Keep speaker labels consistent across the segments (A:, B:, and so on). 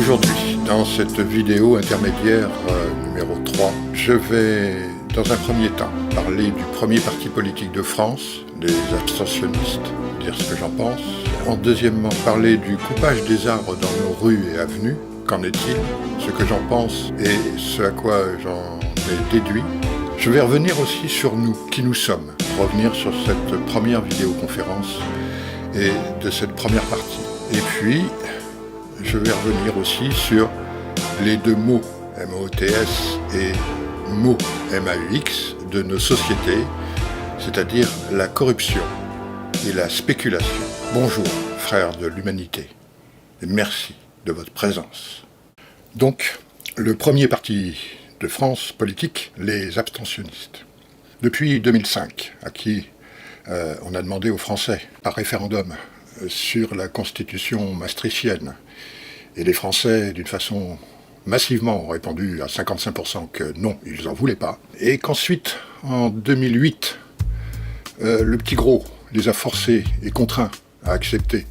A: Aujourd'hui, dans cette vidéo intermédiaire numéro 3, je vais, dans un premier temps, parler du premier parti politique de France, les abstentionnistes, dire ce que j'en pense. En deuxièmement, parler du coupage des arbres dans nos rues et avenues. Qu'en est-il? Ce que j'en pense et ce à quoi j'en ai déduit. Je vais revenir aussi sur nous, qui nous sommes. Revenir sur cette première vidéoconférence et de cette première partie. Et puis, je vais revenir aussi sur les deux mots MOTS et mots MAUX de nos sociétés, c'est-à-dire la corruption et la spéculation. Bonjour, frères de l'humanité, et merci de votre présence. Donc, le premier parti de France politique, les abstentionnistes. Depuis 2005, à qui on a demandé aux Français, par référendum, sur la constitution maastrichtienne, et les Français, d'une façon massivement, ont répondu à 55% que non, ils n'en voulaient pas, et qu'ensuite, en 2008, le petit gros les a forcés et contraints à accepter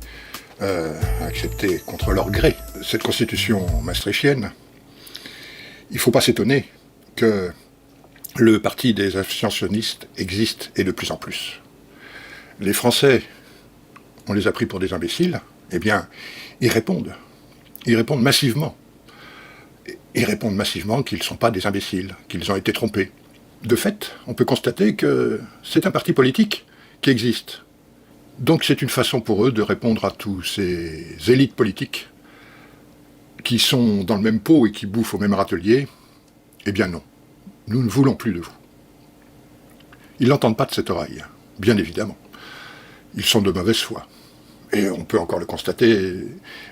A: contre leur gré cette constitution maastrichtienne. Il ne faut pas s'étonner que le parti des abstentionnistes existe et de plus en plus. Les Français, on les a pris pour des imbéciles, eh bien, ils répondent massivement. Ils répondent massivement qu'ils ne sont pas des imbéciles, qu'ils ont été trompés. De fait, on peut constater que c'est un parti politique qui existe. Donc c'est une façon pour eux de répondre à tous ces élites politiques qui sont dans le même pot et qui bouffent au même râtelier. Eh bien non, nous ne voulons plus de vous. Ils n'entendent pas de cette oreille, bien évidemment. Ils sont de mauvaise foi. Et on peut encore le constater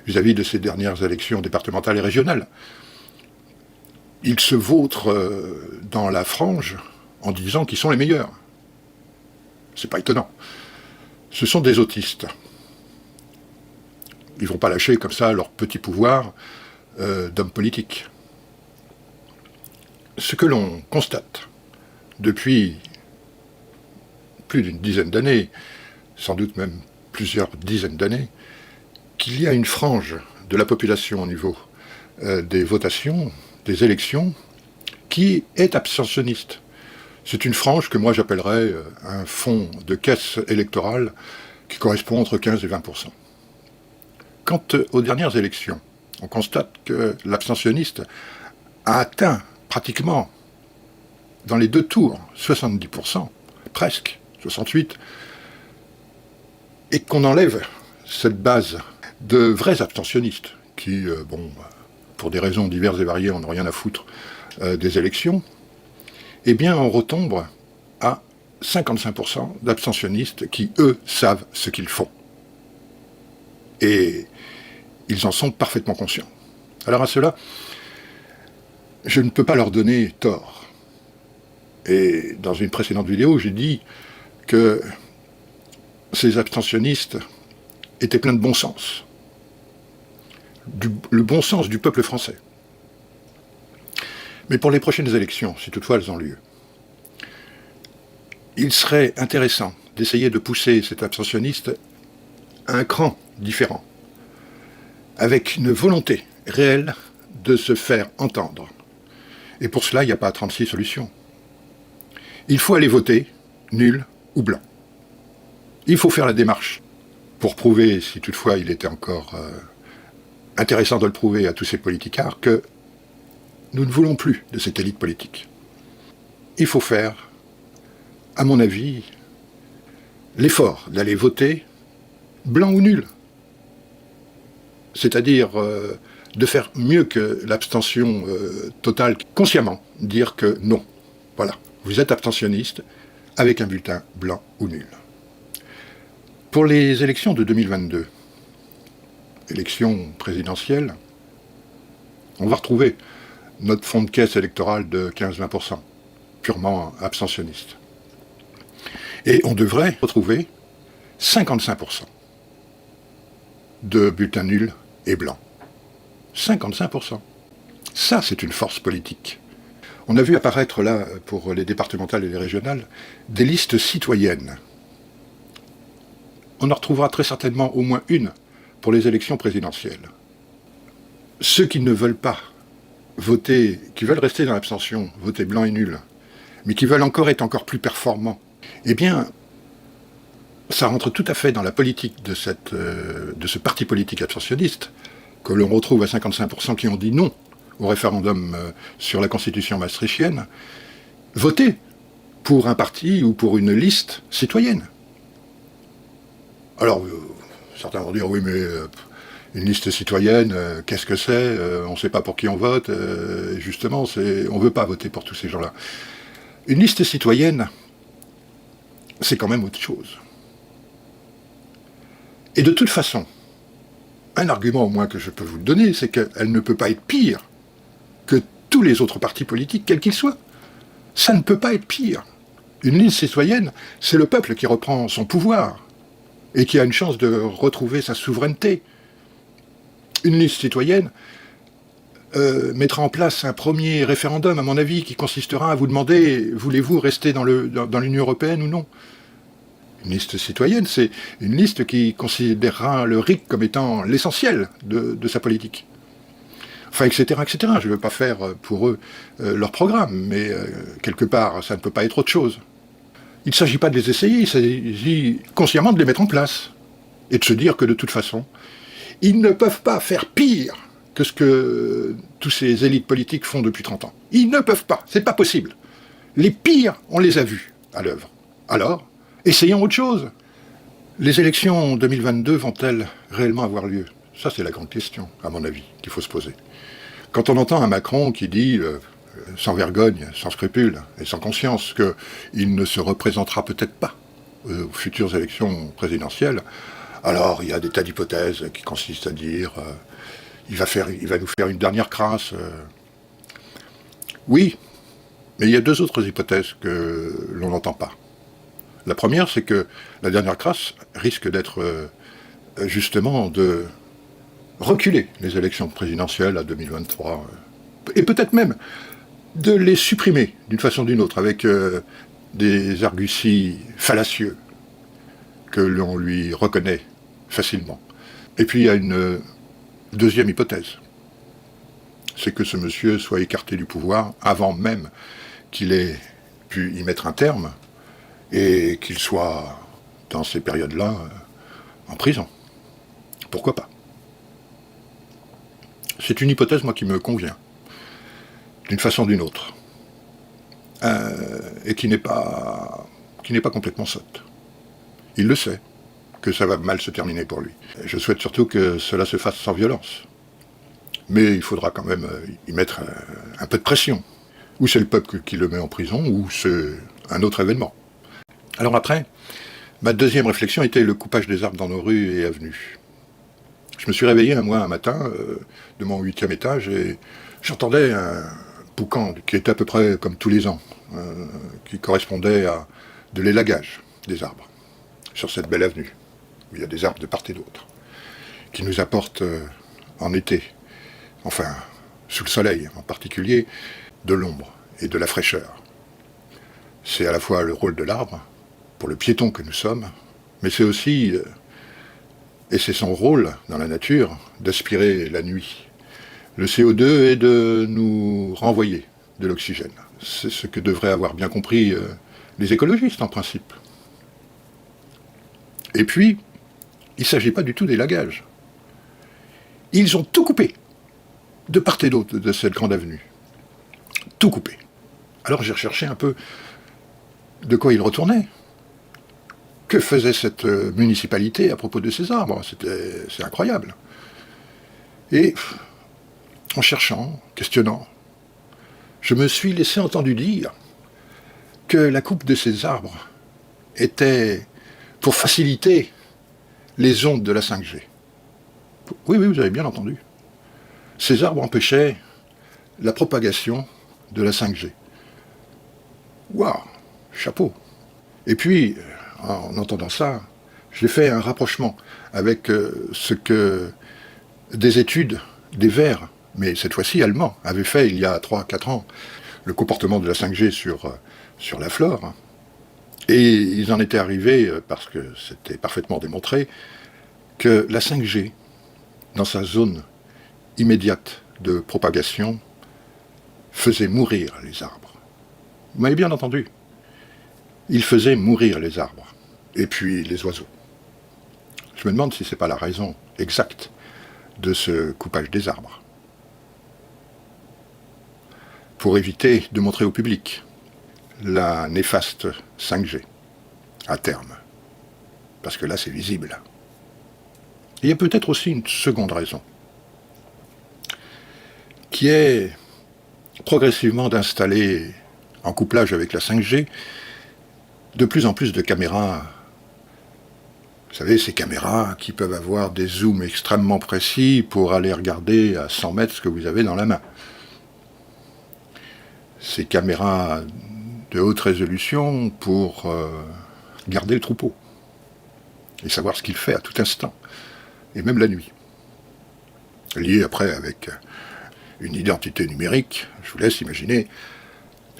A: vis-à-vis de ces dernières élections départementales et régionales. Ils se vautrent dans la frange en disant qu'ils sont les meilleurs. C'est pas étonnant. Ce sont des autistes. Ils ne vont pas lâcher comme ça leur petit pouvoir d'hommes politiques. Ce que l'on constate depuis plus d'une dizaine d'années, sans doute même plusieurs dizaines d'années, qu'il y a une frange de la population au niveau des votations, des élections, qui est abstentionniste. C'est une frange que moi j'appellerais un fonds de caisse électorale qui correspond entre 15 et 20%. Quant aux dernières élections, on constate que l'abstentionniste a atteint pratiquement, dans les deux tours, 70%, presque, 68%, et qu'on enlève cette base de vrais abstentionnistes, qui, pour des raisons diverses et variées, on n'a rien à foutre des élections, eh bien on retombe à 55% d'abstentionnistes qui, eux, savent ce qu'ils font. Et ils en sont parfaitement conscients. Alors à cela, je ne peux pas leur donner tort. Et dans une précédente vidéo, j'ai dit que ces abstentionnistes étaient pleins de bon sens. Le bon sens du peuple français. Mais pour les prochaines élections, si toutefois elles ont lieu, il serait intéressant d'essayer de pousser cet abstentionniste à un cran différent, avec une volonté réelle de se faire entendre. Et pour cela, il n'y a pas 36 solutions. Il faut aller voter, nul ou blanc. Il faut faire la démarche pour prouver, si toutefois il était encore intéressant de le prouver à tous ces politicards, que nous ne voulons plus de cette élite politique. Il faut faire, à mon avis, l'effort d'aller voter blanc ou nul. C'est-à-dire de faire mieux que l'abstention totale, consciemment dire que non. Voilà, vous êtes abstentionniste avec un bulletin blanc ou nul. Pour les élections de 2022, élections présidentielles, on va retrouver notre fonds de caisse électoral de 15-20%, purement abstentionniste. Et on devrait retrouver 55% de bulletins nuls et blancs. 55%. Ça, c'est une force politique. On a vu apparaître là, pour les départementales et les régionales, des listes citoyennes. On en retrouvera très certainement au moins une pour les élections présidentielles. ceux qui ne veulent pas voter, qui veulent rester dans l'abstention, voter blanc et nul, mais qui veulent être encore plus performants, eh bien, ça rentre tout à fait dans la politique de ce parti politique abstentionniste, que l'on retrouve à 55% qui ont dit non au référendum sur la constitution maastrichtienne, voter pour un parti ou pour une liste citoyenne. Alors, certains vont dire, oui, mais une liste citoyenne, qu'est-ce que c'est? On ne sait pas pour qui on vote. Justement, on ne veut pas voter pour tous ces gens-là. Une liste citoyenne, c'est quand même autre chose. Et de toute façon, un argument au moins que je peux vous donner, c'est qu'elle ne peut pas être pire que tous les autres partis politiques, quels qu'ils soient. Ça ne peut pas être pire. Une liste citoyenne, c'est le peuple qui reprend son pouvoir et qui a une chance de retrouver sa souveraineté. Une liste citoyenne mettra en place un premier référendum, à mon avis, qui consistera à vous demander, voulez-vous rester dans l'Union européenne ou non? Une liste citoyenne, c'est une liste qui considérera le RIC comme étant l'essentiel de sa politique. Enfin, etc., etc. Je ne veux pas faire pour eux leur programme, mais quelque part, ça ne peut pas être autre chose. Il ne s'agit pas de les essayer, il s'agit consciemment de les mettre en place. Et de se dire que de toute façon, ils ne peuvent pas faire pire que ce que tous ces élites politiques font depuis 30 ans. Ils ne peuvent pas, c'est pas possible. Les pires, on les a vus à l'œuvre. Alors, essayons autre chose. Les élections 2022 vont-elles réellement avoir lieu? Ça, c'est la grande question, à mon avis, qu'il faut se poser. Quand on entend un Macron qui dit, sans vergogne, sans scrupule et sans conscience, qu'il ne se représentera peut-être pas aux futures élections présidentielles, alors il y a des tas d'hypothèses qui consistent à dire il va nous faire une dernière crasse. Oui, mais il y a deux autres hypothèses que l'on n'entend pas. La première, c'est que la dernière crasse risque d'être justement de reculer les élections présidentielles à 2023, et peut-être même de les supprimer d'une façon ou d'une autre, avec des arguties fallacieux que l'on lui reconnaît facilement. Et puis il y a une deuxième hypothèse, c'est que ce monsieur soit écarté du pouvoir avant même qu'il ait pu y mettre un terme, et qu'il soit, dans ces périodes-là, en prison. Pourquoi pas? C'est une hypothèse, moi, qui me convient, d'une façon ou d'une autre, et qui n'est pas complètement sotte. Il le sait, que ça va mal se terminer pour lui. Je souhaite surtout que cela se fasse sans violence. Mais il faudra quand même y mettre un peu de pression. Ou c'est le peuple qui le met en prison, ou c'est un autre événement. Alors après, ma deuxième réflexion était le coupage des arbres dans nos rues et avenues. Je me suis réveillé un matin de mon 8e étage et j'entendais un boucan qui était à peu près comme tous les ans, qui correspondait à de l'élagage des arbres sur cette belle avenue, où il y a des arbres de part et d'autre, qui nous apportent en été, enfin sous le soleil en particulier, de l'ombre et de la fraîcheur. C'est à la fois le rôle de l'arbre, pour le piéton que nous sommes, mais c'est aussi, et c'est son rôle dans la nature, d'aspirer la nuit, le CO2 et de nous renvoyer de l'oxygène. C'est ce que devraient avoir bien compris les écologistes en principe. Et puis, il ne s'agit pas du tout d'élagage. Ils ont tout coupé, de part et d'autre de cette grande avenue. Tout coupé. Alors j'ai recherché un peu de quoi il retournait. Que faisait cette municipalité à propos de ces arbres? C'est incroyable. Et en cherchant, questionnant, je me suis laissé entendre dire que la coupe de ces arbres était pour faciliter les ondes de la 5G. Oui, vous avez bien entendu. Ces arbres empêchaient la propagation de la 5G. Waouh, chapeau. Et puis, en entendant ça, j'ai fait un rapprochement avec ce que des études des Verts, mais cette fois-ci allemands, avaient fait il y a 3-4 ans, le comportement de la 5G sur la flore. Et ils en étaient arrivés, parce que c'était parfaitement démontré, que la 5G, dans sa zone immédiate de propagation faisait mourir les arbres. Vous m'avez bien entendu. Il faisait mourir les arbres, et puis les oiseaux. Je me demande si ce n'est pas la raison exacte de ce coupage des arbres. Pour éviter de montrer au public la néfaste 5G, à terme. Parce que là, c'est visible. Et il y a peut-être aussi une seconde raison, qui est progressivement d'installer, en couplage avec la 5G, de plus en plus de caméras. Vous savez, ces caméras qui peuvent avoir des zooms extrêmement précis pour aller regarder à 100 mètres ce que vous avez dans la main. Ces caméras de haute résolution pour garder le troupeau et savoir ce qu'il fait à tout instant, et même la nuit. Lié après avec une identité numérique, je vous laisse imaginer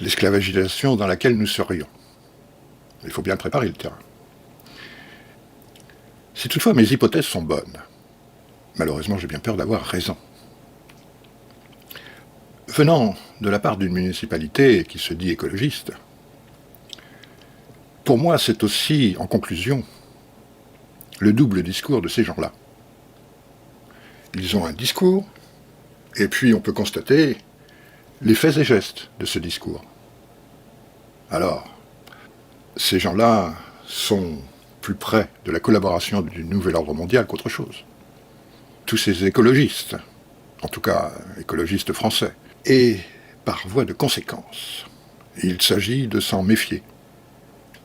A: l'esclavagisation dans laquelle nous serions. Il faut bien préparer le terrain. Si toutefois mes hypothèses sont bonnes, malheureusement j'ai bien peur d'avoir raison. Venant de la part d'une municipalité qui se dit écologiste, pour moi c'est aussi, en conclusion, le double discours de ces gens-là. Ils ont un discours, et puis on peut constater les faits et gestes de ce discours. Alors, ces gens-là sont plus près de la collaboration du nouvel ordre mondial qu'autre chose. Tous ces écologistes, en tout cas écologistes français, et par voie de conséquence, il s'agit de s'en méfier.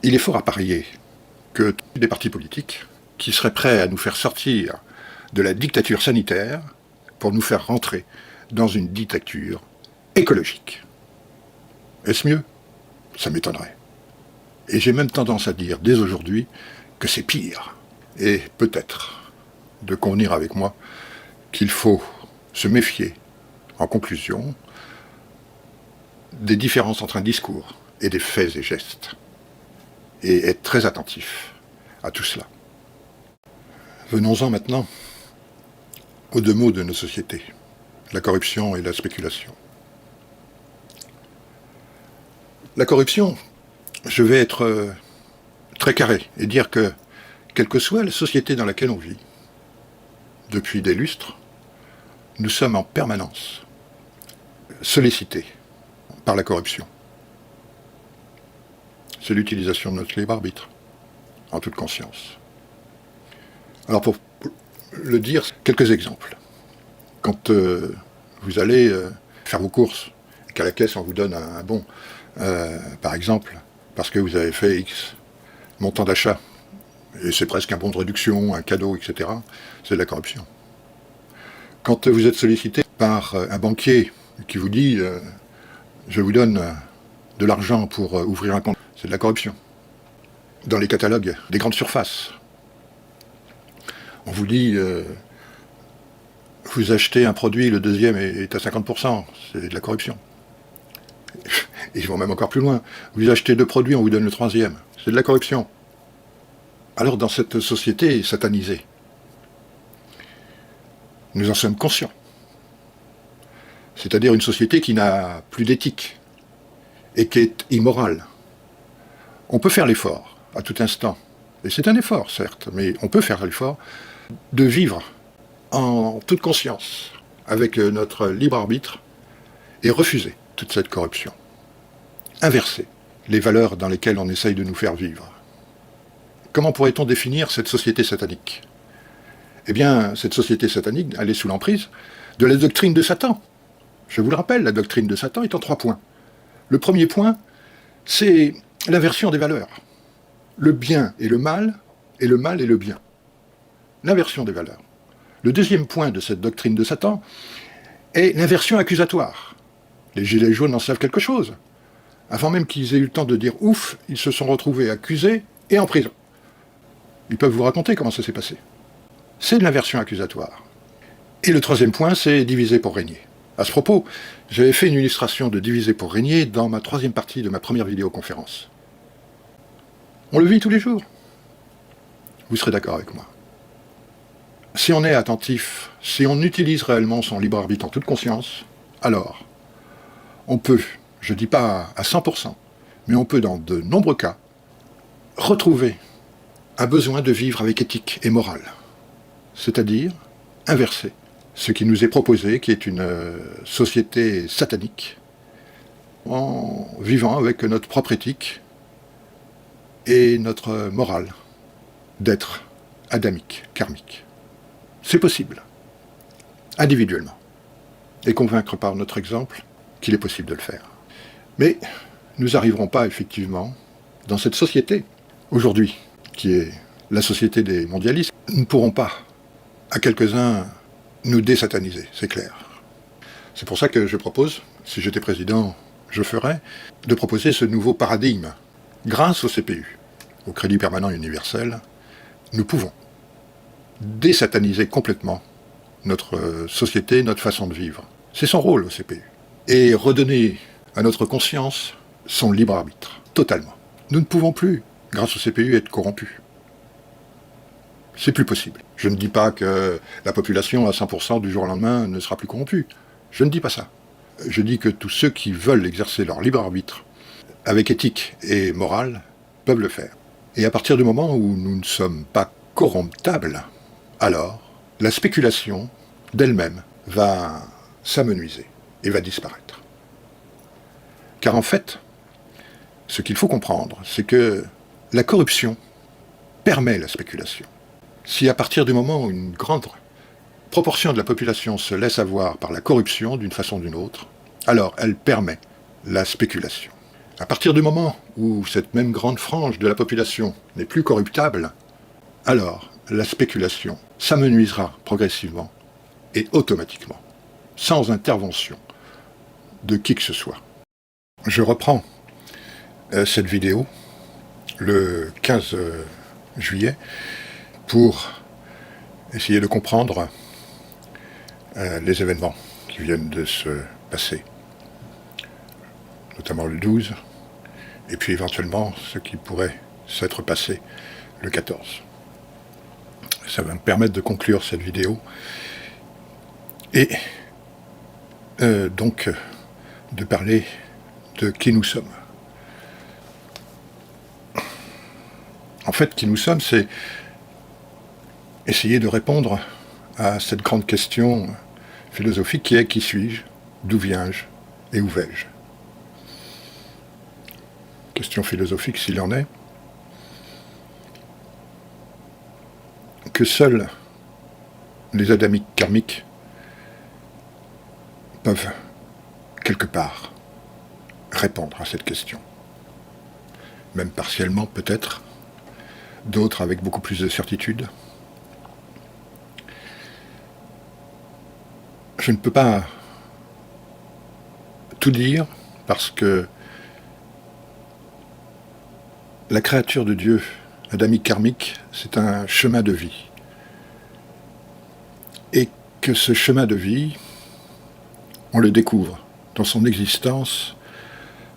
A: Il est fort à parier que des partis politiques qui seraient prêts à nous faire sortir de la dictature sanitaire pour nous faire rentrer dans une dictature écologique. Est-ce mieux? Ça m'étonnerait. Et j'ai même tendance à dire dès aujourd'hui que c'est pire. Et peut-être de convenir avec moi qu'il faut se méfier, en conclusion, des différences entre un discours et des faits et gestes. Et être très attentif à tout cela. Venons-en maintenant aux deux maux de nos sociétés, la corruption et la spéculation. La corruption, je vais être très carré et dire que, quelle que soit la société dans laquelle on vit, depuis des lustres, nous sommes en permanence sollicités par la corruption. C'est l'utilisation de notre libre arbitre, en toute conscience. Alors pour le dire, quelques exemples. Quand vous allez faire vos courses, et qu'à la caisse on vous donne un bon, par exemple, parce que vous avez fait X montant d'achat, et c'est presque un bon de réduction, un cadeau, etc., c'est de la corruption. Quand vous êtes sollicité par un banquier qui vous dit « je vous donne de l'argent pour ouvrir un compte », c'est de la corruption. Dans les catalogues des grandes surfaces, on vous dit vous achetez un produit, le deuxième est à 50%, c'est de la corruption. Et ils vont même encore plus loin. Vous achetez 2 produits, on vous donne le 3e, c'est de la corruption. Alors dans cette société satanisée, nous en sommes conscients. C'est-à-dire une société qui n'a plus d'éthique et qui est immorale. On peut faire l'effort, à tout instant, et c'est un effort, certes, mais on peut faire l'effort de vivre en toute conscience, avec notre libre arbitre, et refuser toute cette corruption. Inverser les valeurs dans lesquelles on essaye de nous faire vivre. Comment pourrait-on définir cette société satanique? Eh bien, cette société satanique, elle est sous l'emprise de la doctrine de Satan. Je vous le rappelle, la doctrine de Satan est en 3 points. Le premier point, c'est l'inversion des valeurs. Le bien et le mal et le bien. L'inversion des valeurs. Le deuxième point de cette doctrine de Satan est l'inversion accusatoire. Les gilets jaunes en savent quelque chose. Avant même qu'ils aient eu le temps de dire « ouf », ils se sont retrouvés accusés et en prison. Ils peuvent vous raconter comment ça s'est passé. C'est de l'inversion accusatoire. Et le troisième point, c'est diviser pour régner. À ce propos, j'avais fait une illustration de diviser pour régner dans ma 3e partie de ma première vidéoconférence. On le vit tous les jours. Vous serez d'accord avec moi. Si on est attentif, si on utilise réellement son libre arbitre en toute conscience, alors on peut, je ne dis pas à 100%, mais on peut dans de nombreux cas retrouver un besoin de vivre avec éthique et morale, c'est-à-dire inverser ce qui nous est proposé, qui est une société satanique, en vivant avec notre propre éthique et notre morale d'être adamique, karmique. C'est possible, individuellement, et convaincre par notre exemple qu'il est possible de le faire. Mais nous n'arriverons pas effectivement dans cette société, aujourd'hui, qui est la société des mondialistes, nous ne pourrons pas, à quelques-uns, nous désataniser, c'est clair. C'est pour ça que je propose, si j'étais président, je ferais, de proposer ce nouveau paradigme. Grâce au CPU, au Crédit Permanent Universel, nous pouvons désataniser complètement notre société, notre façon de vivre. C'est son rôle au CPU. Et redonner à notre conscience son libre arbitre, totalement. Nous ne pouvons plus, grâce au CPU, être corrompus. C'est plus possible. Je ne dis pas que la population à 100% du jour au lendemain ne sera plus corrompue. Je ne dis pas ça. Je dis que tous ceux qui veulent exercer leur libre arbitre avec éthique et morale peuvent le faire. Et à partir du moment où nous ne sommes pas corromptables, alors la spéculation d'elle-même va s'amenuiser et va disparaître. Car en fait, ce qu'il faut comprendre, c'est que la corruption permet la spéculation. Si à partir du moment où une grande proportion de la population se laisse avoir par la corruption d'une façon ou d'une autre, alors elle permet la spéculation. À partir du moment où cette même grande frange de la population n'est plus corruptable, alors la spéculation s'amenuisera progressivement et automatiquement, sans intervention de qui que ce soit. Je reprends cette vidéo le 15 juillet pour essayer de comprendre les événements qui viennent de se passer, notamment le 12, et puis éventuellement ce qui pourrait s'être passé le 14. Ça va me permettre de conclure cette vidéo et donc de parler de qui nous sommes. En fait, qui nous sommes, c'est essayer de répondre à cette grande question philosophique qui est: qui suis-je, d'où viens-je et où vais-je? Question philosophique s'il en est, que seuls les adamiques karmiques peuvent, quelque part, répondre à cette question. Même partiellement peut-être, d'autres avec beaucoup plus de certitude. Je ne peux pas tout dire parce que la créature de Dieu, adamique karmique, c'est un chemin de vie. Et que ce chemin de vie, on le découvre dans son existence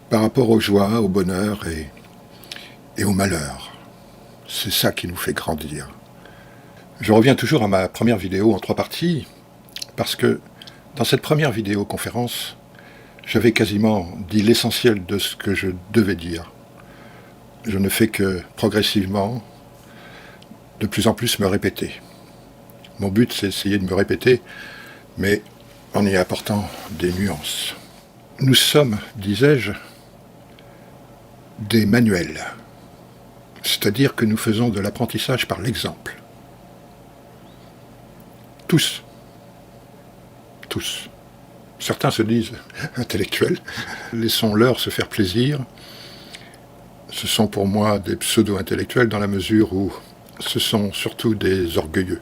A: par rapport aux joies, au bonheur et au malheur. C'est ça qui nous fait grandir. Je reviens toujours à ma première vidéo en 3 parties, parce que dans cette première vidéoconférence, j'avais quasiment dit l'essentiel de ce que je devais dire. Je ne fais que progressivement, de plus en plus me répéter. Mon but, c'est d'essayer de me répéter, mais en y apportant des nuances. Nous sommes, disais-je, des manuels. C'est-à-dire que nous faisons de l'apprentissage par l'exemple. Tous. Tous. Certains se disent intellectuels. Laissons-leur se faire plaisir. Ce sont pour moi des pseudo-intellectuels dans la mesure où ce sont surtout des orgueilleux.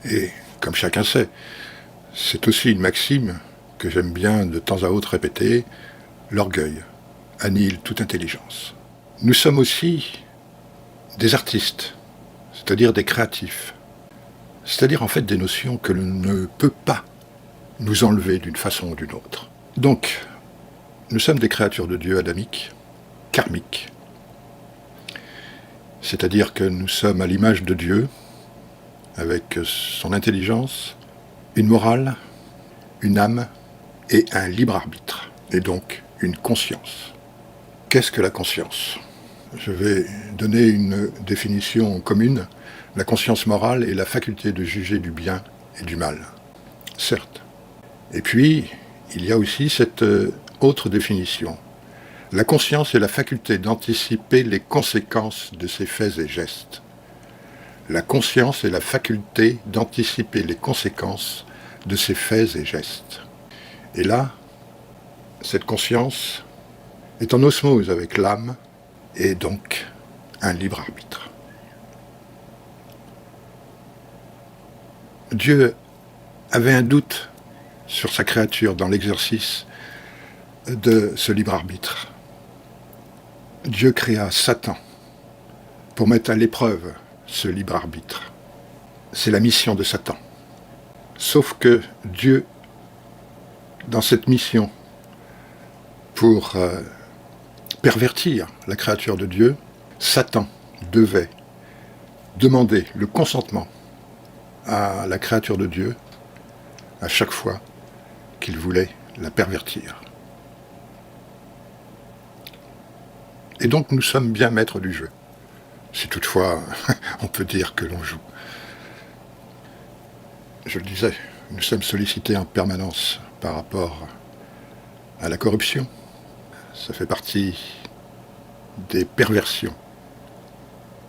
A: Et comme chacun sait, c'est aussi une maxime que j'aime bien de temps à autre répéter: l'orgueil annihile toute intelligence. Nous sommes aussi des artistes, c'est-à-dire des créatifs, c'est-à-dire en fait des notions que l'on ne peut pas nous enlever d'une façon ou d'une autre. Donc, nous sommes des créatures de Dieu adamiques, karmiques, c'est-à-dire que nous sommes à l'image de Dieu, avec son intelligence, une morale, une âme et un libre arbitre, et donc une conscience. Qu'est-ce que la conscience ? Je vais donner une définition commune. La conscience morale est la faculté de juger du bien et du mal, certes. Et puis, il y a aussi cette autre définition. La conscience est la faculté d'anticiper les conséquences de ses faits et gestes. La conscience est la faculté d'anticiper les conséquences de ses faits et gestes. Et là, cette conscience est en osmose avec l'âme et donc un libre arbitre. Dieu avait un doute sur sa créature dans l'exercice de ce libre arbitre. Dieu créa Satan pour mettre à l'épreuve ce libre arbitre. C'est la mission de Satan. Sauf que Dieu, dans cette mission, pour pervertir la créature de Dieu, Satan devait demander le consentement à la créature de Dieu à chaque fois qu'il voulait la pervertir. Et donc nous sommes bien maîtres du jeu, si toutefois on peut dire que l'on joue. Je le disais, nous sommes sollicités en permanence par rapport à la corruption. Ça fait partie des perversions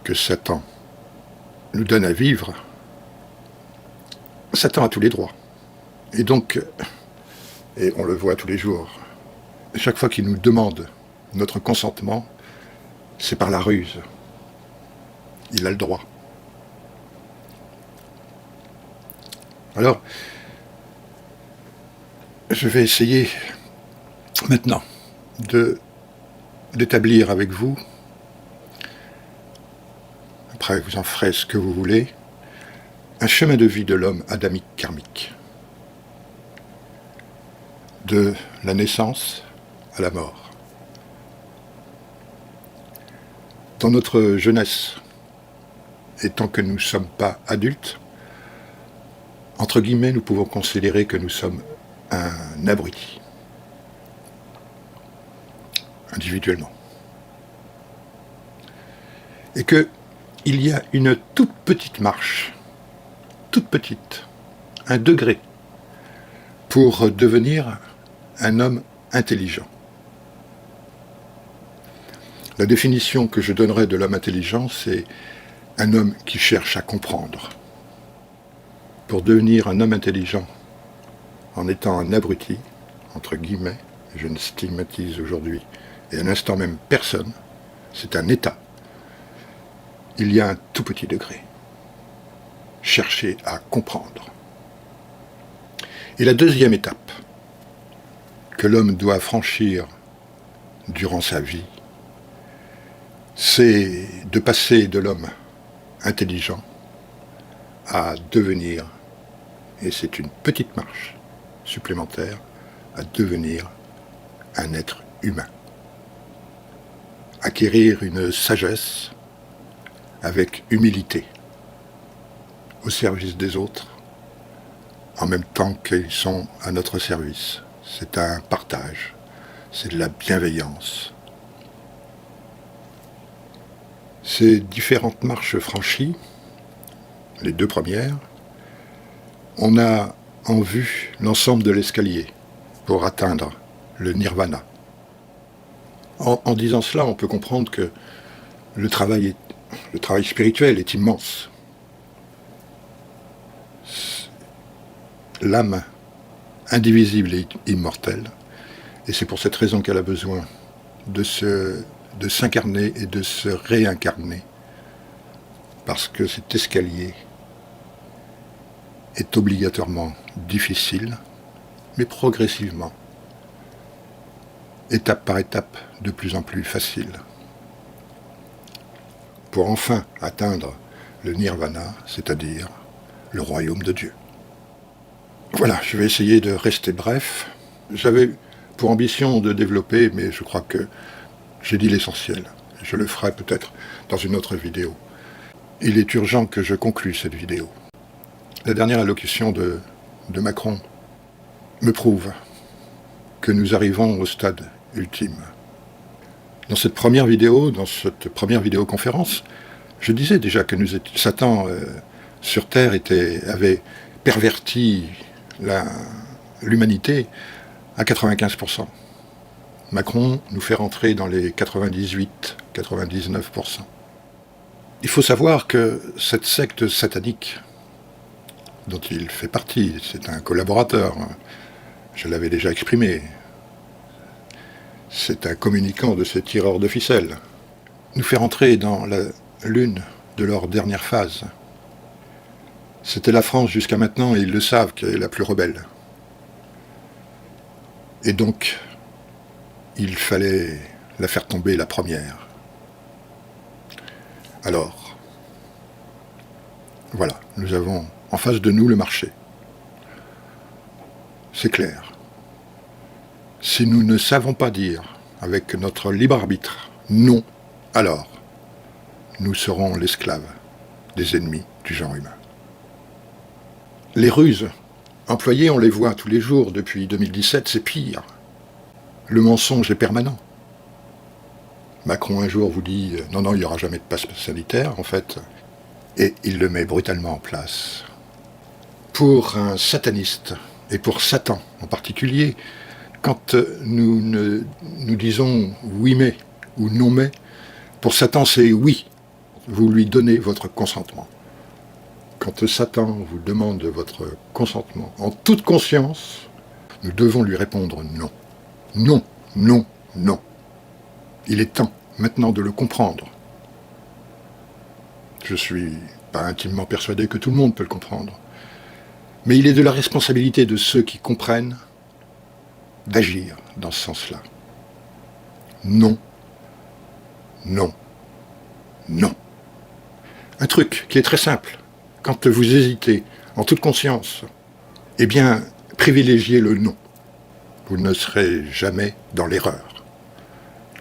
A: que Satan nous donne à vivre. Satan a tous les droits. Et donc, et on le voit tous les jours, chaque fois qu'il nous demande notre consentement, c'est par la ruse. Il a le droit. Alors, je vais essayer maintenant d'établir avec vous, après vous en ferez ce que vous voulez, un chemin de vie de l'homme adamique karmique, de la naissance à la mort. Dans notre jeunesse, et tant que nous ne sommes pas adultes, entre guillemets, nous pouvons considérer que nous sommes un abruti, individuellement. Et qu'il y a une toute petite marche, toute petite, un degré, pour devenir un homme intelligent. La définition que je donnerai de l'homme intelligent, c'est un homme qui cherche à comprendre. Pour devenir un homme intelligent, en étant un abruti, entre guillemets, je ne stigmatise aujourd'hui, et à l'instant même personne, c'est un état. Il y a un tout petit degré. Chercher à comprendre. Et la deuxième étape que l'homme doit franchir durant sa vie, c'est de passer de l'homme intelligent à devenir, et c'est une petite marche supplémentaire, à devenir un être humain. Acquérir une sagesse avec humilité, au service des autres, en même temps qu'ils sont à notre service. C'est un partage, c'est de la bienveillance. Ces différentes marches franchies, les deux premières, on a en vue l'ensemble de l'escalier pour atteindre le nirvana. En disant cela, on peut comprendre que le travail spirituel est immense. L'âme indivisible et immortelle, et c'est pour cette raison qu'elle a besoin de s'incarner et de se réincarner, parce que cet escalier est obligatoirement difficile, mais progressivement, étape par étape, de plus en plus facile. Pour enfin atteindre le nirvana, c'est-à-dire le royaume de Dieu. Voilà, je vais essayer de rester bref. J'avais pour ambition de développer, mais je crois que j'ai dit l'essentiel. Je le ferai peut-être dans une autre vidéo. Il est urgent que je conclue cette vidéo. La dernière allocution de Macron me prouve que nous arrivons au stade ultime. Dans cette première vidéoconférence, je disais déjà que Satan sur Terre avait perverti l'humanité à 95%. Macron nous fait rentrer dans les 98-99%. Il faut savoir que cette secte satanique, dont il fait partie, c'est un collaborateur, je l'avais déjà exprimé, c'est un communicant de ces tireurs de ficelles, nous fait rentrer dans l'une de leurs dernières phases. C'était la France jusqu'à maintenant, et ils le savent, qui est la plus rebelle. Et donc, il fallait la faire tomber la première. Alors, voilà, nous avons en face de nous le marché. C'est clair. Si nous ne savons pas dire, avec notre libre arbitre, non, alors, nous serons l'esclave des ennemis du genre humain. Les ruses employées, on les voit tous les jours depuis 2017, c'est pire. Le mensonge est permanent. Macron un jour vous dit « Non, il n'y aura jamais de passe sanitaire », en fait, et il le met brutalement en place. Pour un sataniste, et pour Satan en particulier, quand nous disons « oui mais » ou « non mais », pour Satan c'est « oui », vous lui donnez votre consentement. Quand Satan vous demande votre consentement en toute conscience, nous devons lui répondre « non ». Non, non, non. Il est temps maintenant de le comprendre. Je suis pas intimement persuadé que tout le monde peut le comprendre. Mais il est de la responsabilité de ceux qui comprennent d'agir dans ce sens-là. Non, non, non. Un truc qui est très simple. Quand vous hésitez en toute conscience, eh bien, privilégiez le non. Vous ne serez jamais dans l'erreur.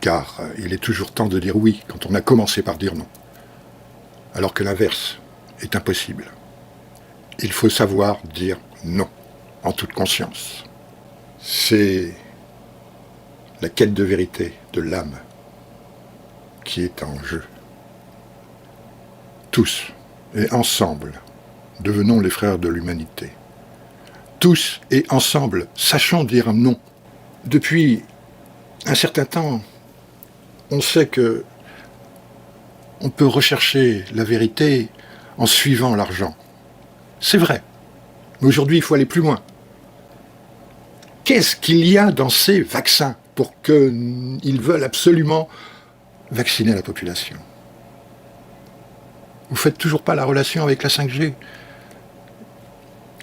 A: Car il est toujours temps de dire oui quand on a commencé par dire non. Alors que l'inverse est impossible. Il faut savoir dire non, en toute conscience. C'est la quête de vérité de l'âme qui est en jeu. Tous et ensemble, devenons les frères de l'humanité. Tous et ensemble, sachons dire non. Depuis un certain temps, on sait que on peut rechercher la vérité en suivant l'argent. C'est vrai. Mais aujourd'hui, il faut aller plus loin. Qu'est-ce qu'il y a dans ces vaccins pour qu'ils veulent absolument vacciner la population? Vous ne faites toujours pas la relation avec la 5G.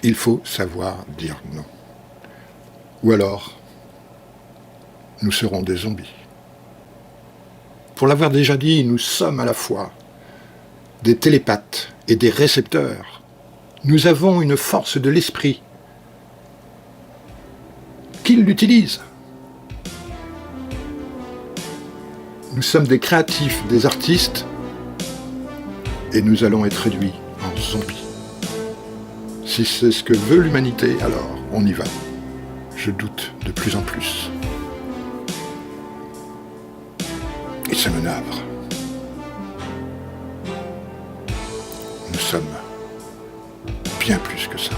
A: Il faut savoir dire non. Ou alors, nous serons des zombies. Pour l'avoir déjà dit, nous sommes à la fois des télépathes et des récepteurs. Nous avons une force de l'esprit qu'ils l'utilisent. Nous sommes des créatifs, des artistes, et nous allons être réduits en zombies. Si c'est ce que veut l'humanité, alors on y va. Je doute de plus en plus. Et ça me navre. Nous sommes bien plus que ça.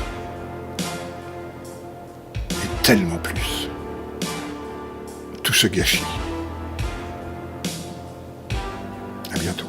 A: Et tellement plus. Tout ce gâchis. À bientôt.